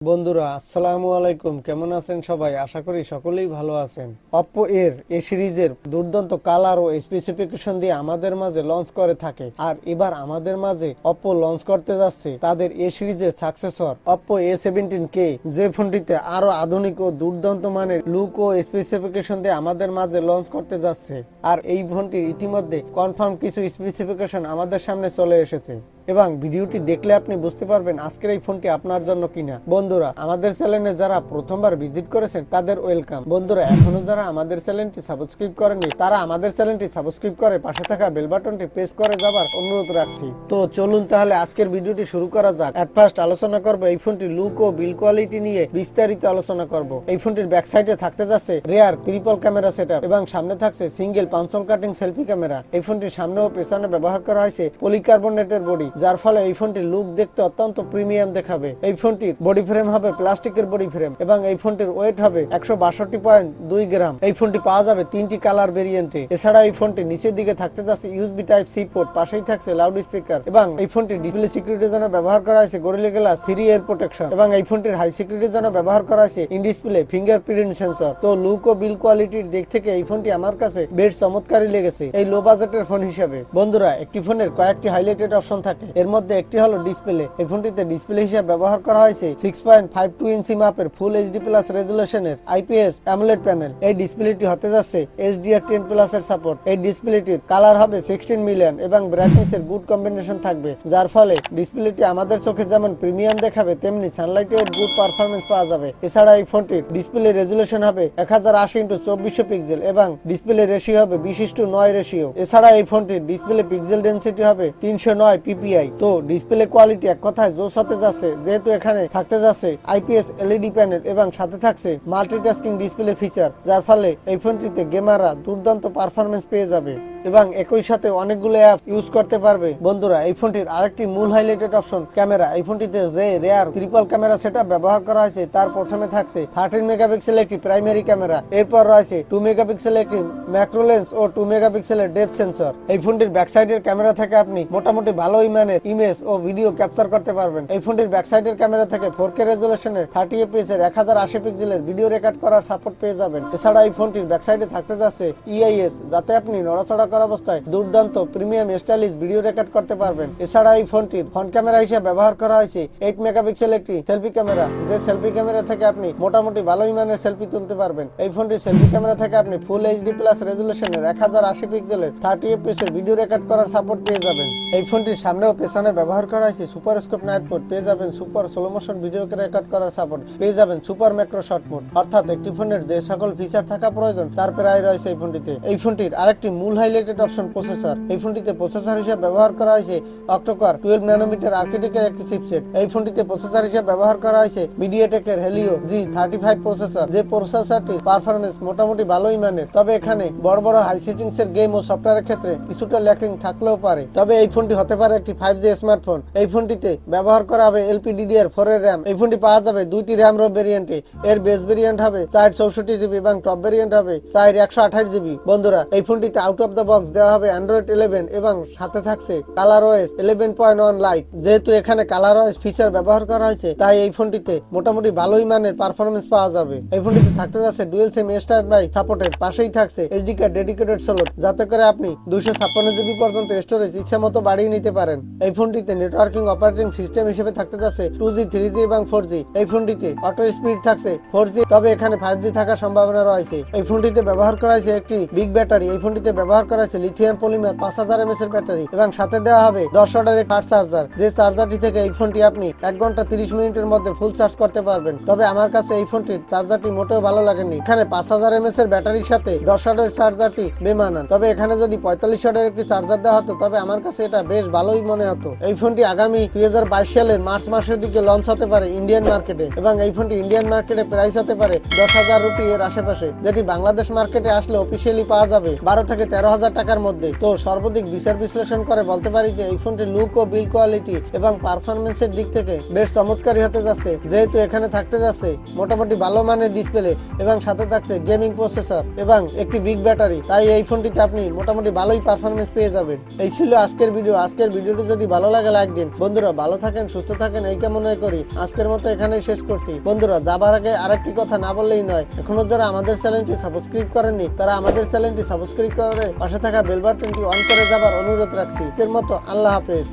বন্ধুরা আসসালামু আলাইকুম, কেমন আছেন সবাই? আশা করি সকলেই ভালো আছেন। অপ্পো এর এ সিরিজের দুর্দান্ত কালার ও স্পেসিফিকেশন দিয়ে আমাদের মাঝে লঞ্চ করে থাকে, আর এবার আমাদের মাঝে অপ্পো লঞ্চ করতে যাচ্ছে তাদের এ সিরিজের সাকসেসর অপ্পো A17k, যে ফোনটিতে আরো আধুনিক ও দুর্দান্ত মানের লুক ও স্পেসিফিকেশন দিয়ে আমাদের মাঝে লঞ্চ করতে যাচ্ছে। আর এই ফোনটির ইতিমধ্যে কনফার্ম কিছু স্পেসিফিকেশন আমাদের সামনে চলে এসেছে এবং ভিডিওটি দেখলে আপনি বুঝতে পারবেন আজকের এই ফোনটি আপনার জন্য কিনা। বন্ধুরা, আমাদের চ্যানেলে যারা প্রথমবার ভিজিট করেছেন তাদের ওয়েলকাম। বন্ধুরা, এখনো যারা আমাদের চ্যানেলটি সাবস্ক্রাইব করেননি তারা আমাদের চ্যানেলটি সাবস্ক্রাইব করে পাশে থাকা বেল বাটনটি প্রেস করে যাবার অনুরোধ রাখছি। তো চলুন তাহলে আজকের ভিডিওটি শুরু করা যাক। এট ফার্স্ট আলোচনা করব এই ফোনটির লুক ও বিল্ড কোয়ালিটি নিয়ে বিস্তারিত আলোচনা করব। এই ফোনটির ব্যাক সাইডে থাকতে যাচ্ছে রেয়ার ট্রিপল ক্যামেরা সেটআপ এবং সামনে থাকছে সিঙ্গেল পাঁচল কাটিং সেলফি ক্যামেরা। এই ফোনটির সামনে ও পেছনে ব্যবহার করা হয়েছে পলিকার্বনেটের বডি, যার ফলে এই ফোনটির লুক দেখতে অত্যন্ত প্রিমিয়াম দেখাবে। এই ফোনটির বডি ফ্রেম হবে প্লাস্টিকের বডি ফ্রেম এবং এই ফোনটির ওয়েট হবে 162.2 গ্রাম। এই ফোনটি পাওয়া যাবে তিনটি কালার ভেরিয়েন্টে। এছাড়া এই ফোনটি নিচের দিকে থাকতে যাচ্ছে ইউএসবি টাইপ সি পোর্ট, পাশেই থাকছে লাউড স্পিকার এবং এই ফোনটির ডিসপ্লে সিকিউরিটির জন্য ব্যবহার করা হয়েছে গরিলা গ্লাস 3 এয়ার প্রোটেকশন এবং এই ফোনটির হাই সিকিউরিটির জন্য ব্যবহার করা হয়েছে ইন ডিসপ্লে ফিঙ্গারপ্রিন্ট সেন্সর। তো লুক ও বিল্ড কোয়ালিটির দিক থেকে এই ফোনটি আমার কাছে বেশ চমৎকারই লেগেছে এই লো বাজেটের ফোন হিসেবে। বন্ধুরা, একটি ফোনের কয়েকটি হাইলাইটেড অপশন থাকে, এর মধ্যে একটি হলো ডিসপ্লে। এই ফোনটিতে ডিসপ্লে হিসেবে ব্যবহার করা হয়েছে 6.52 ইঞ্চি মাপের ফুল এইচডি প্লাস রেজুলেশনের আইপিএস অ্যামোলেড প্যানেল। এই ডিসপ্লেটি হতে যাচ্ছে HDR10+ এর সাপোর্ট। এই ডিসপ্লেটির কালার হবে 16 মিলিয়ন এবং ব্রাইটনেসের গুড কম্বিনেশন থাকবে, যার ফলে ডিসপ্লেটি আমাদের চোখে যেমন প্রিমিয়াম দেখাবে তেমনি সানলাইটের গুড পারফরমেন্স পাওয়া যাবে। এছাড়া এই ফোনটির ডিসপ্লে রেজুলেশন হবে 1080x2400 পিক্সেল এবং ডিসপ্লে রেশিও হবে 20:9 রেশিও। এছাড়া এই ফোনটির ডিসপ্লে পিক্সেল ডেনসিটি হবে 309 পিপিআই। তো ডিসপ্লে কোয়ালিটি এক কথায় জোস হতে যাচ্ছে, যেহেতু এখানে থাকতে যাচ্ছে আইপিএস এলইডি প্যানেল এবং সাথে থাকছে মাল্টিটাস্কিং ডিসপ্লে ফিচার, যার ফলে এই ফোনটিতে গেমাররা দুর্দান্ত পারফরমেন্স পেয়ে যাবে এবং একই সাথে অনেকগুলো অ্যাপ ইউজ করতে পারবে। বন্ধুরা, এই ফোনটির আরেকটি মূল হাইলাইটেড অপশন ক্যামেরা। এই ফোনটিতে যে রেয়ার ট্রিপল ক্যামেরা সেটআপ ব্যবহার করা হয়েছে তার প্রথমে থাকছে 13 মেগাপিক্সেল একটি প্রাইমারি ক্যামেরা, এরপর রয়েছে 2 মেগাপিক্সেল একটি ম্যাক্রো লেন্স ও 2 মেগাপিক্সেলের ডেপথ সেন্সর। এই ফোনটির ব্যাক সাইডের ক্যামেরা থেকে আপনি মোটামুটি ভালো মানের ইমেজ ও ভিডিও ক্যাপচার করতে পারবেন। এই ফোনটির ব্যাক সাইডের ক্যামেরা থেকে 4K রেজুলেশনের 30 fps এর 1080 পিক্সেলের ভিডিও রেকর্ড করার সাপোর্ট পেয়ে যাবেন। এছাড়া এই ফোনটির ব্যাক সাইডে থাকতে যাচ্ছে EIS, যাতে আপনি নড়াচড়া করা অবস্থায় দুর্দান্ত প্রিমিয়াম স্টাইলিশ ভিডিও রেকর্ড করতে পারবেন। এছাড়া এই ফোনটির ফ্রন্ট ক্যামেরা হিসেবে ব্যবহার করা হয়েছে 8 মেগাপিক্সেল একটি সেলফি ক্যামেরা, যে সেলফি ক্যামেরা থেকে আপনি মোটামুটি ভালোই মানের সেলফি তুলতে পারবেন। এই ফোনটির সেলফি ক্যামেরা থেকে আপনি ফুল এইচডি প্লাস রেজুলেশনের 1080 পিক্সেলের 30 fps এর ভিডিও রেকর্ড করার সাপোর্ট পেয়ে যাবেন। এই ফোনটির সামনে ও পেছনে ব্যবহার করা হয়েছে সুপার স্কোপ নাইট মোড, পেয়ে যাবেন সুপার স্লো মোশন ভিডিওকে রেকর্ড করার সাপোর্ট, পেয়ে যাবেন সুপার ম্যাক্রো শট মোড। অর্থাৎ একটি ফোনের যে সকল ফিচার থাকা প্রয়োজন তার প্রায় রয়েছে এই ফোনটিতে। এই ফোনটির আরেকটি মূল হাইলাইটেড অপশন প্রসেসর। এই ফোনটিতে প্রসেসর হিসেবে ব্যবহার করা হয়েছে অক্টোকর 12 ন্যানোমিটার আর্কিটেকচার একটি চিপসেট। এই ফোনটিতে প্রসেসর হিসেবে ব্যবহার করা হয়েছে মিডিয়াটেকের হেলিও G35 প্রসেসর, যে প্রসেসরটির পারফরমেন্স মোটামুটি ভালোই মানের। তবে এখানে বড় বড় হাই সেটিংস এর গেম ও সফটওয়্যারের ক্ষেত্রে কিছুটা ল্যাকিং থাকলেও পারে। তবে এই ফোনটি হতে পারে একটি 5G স্মার্টফোন। এই ফোনটিতে ব্যবহার করা হবে LPDDR4 এর র্যাম। এই ফোনটি পাওয়া যাবে দুইটি র্যাম রোম ভেরিয়েন্টে। এর বেস ভেরিয়েন্ট হবে 464GB এবং টপ ভেরিয়েন্ট হবে 128GB। বন্ধুরা, এই ফোনটিতে আউট অফ দ্য বক্স দেওয়া হবে Android 11 এবং সাথে থাকছে ColorOS 11.1 লাইট। যেহেতু এখানে ColorOS ফিচার ব্যবহার করা হয়েছে তাই এই ফোনটিতে মোটামুটি ভালোই মানের পারফরমেন্স পাওয়া যাবে। এই ফোনটিতে থাকতে যাচ্ছে ডুয়েল সিম স্ট্যান্ডবাই সাপোর্টেড, পাশেই থাকছে SD কার্ড ডেডিকেটেড স্লট, যাতে করে আপনি 256GB পর্যন্ত স্টোরেজ ইচ্ছা মতো বাড়িয়ে নিতে পারেন। এই ফোনটিতে নেটওয়ার্কিং অপারেটিং সিস্টেম হিসেবে থাকতে যাচ্ছে 2G 3G এবং 4G। এই ফোনটিতে অটো স্পিড থাকছে 4G, তবে এখানে 5G থাকার সম্ভাবনা রয়েছে। এই ফোনটিতে ব্যবহার করা হয়েছে একটি বিগ ব্যাটারি। এই ফোনটিতে ব্যবহার করা হয়েছে লিথিয়াম পলিমার 5000 mAh এর ব্যাটারি এবং সাথে দেওয়া হবে 10 ওয়াটের ফাস্ট চার্জার, যে চার্জারটি থেকে এই ফোনটি আপনি 1 ঘন্টা 30 মিনিটের মধ্যে ফুল চার্জ করতে পারবেন। তবে আমার কাছে এই ফোনটির চার্জারটি মোটেও ভালো লাগেনি। এখানে 5000 mAh এর ব্যাটারির সাথে 10 ওয়াটের চার্জারটি বেমানান। তবে এখানে যদি 45 ওয়াটের একটি চার্জার দেওয়া হতো তবে আমার কাছে এটা বেশ ভালোই মনে হতো। এই ফোনটি আগামী 2022 সালের মার্চ মাসের দিকে লঞ্চ হতে পারে ইন্ডিয়ান মার্কেটে এবং এই ফোনটি ইন্ডিয়ান মার্কেটে প্রাইস হতে পারে 10,000 রুপি এর আশেপাশে, যেটি বাংলাদেশ মার্কেটে আসলে অফিসিয়ালি পাওয়া যাবে 12 থেকে 13,000 টাকার মধ্যে। তো সর্বাধিক বিচার বিশ্লেষণ করে বলতে পারি যে এই ফোনটির লুক ও বিল্ড কোয়ালিটি এবং পারফরমেন্সের দিক থেকে বেশ চমৎকারী হতে যাচ্ছে, যেহেতু এখানে থাকতে যাচ্ছে মোটামুটি ভালো মানের ডিসপ্লে এবং সাথে থাকছে গেমিং প্রসেসর এবং একটি বিগ ব্যাটারি। তাই এই ফোনটিতে আপনি মোটামুটি ভালোই পারফরমেন্স পেয়ে যাবেন। এই ছিল আজকের ভিডিও। আজকের ভিডিওটি যদি ভালো লাগে লাইক দিন। বন্ধুরা ভালো থাকেন, সুস্থ থাকেন এই কামনাই করি। আজকের মতো এখানেই শেষ করছি। বন্ধুরা যাবার আগে আরেকটি কথা না বললেই নয়, এখনো যারা আমাদের চ্যানেলটি সাবস্ক্রাইব করেননি তারা আমাদের চ্যানেলটি সাবস্ক্রাইব করে পাশে থাকা বেল বাটনটি অন করে যাবার অনুরোধ রাখছি। এর মতো আল্লাহ হাফেজ।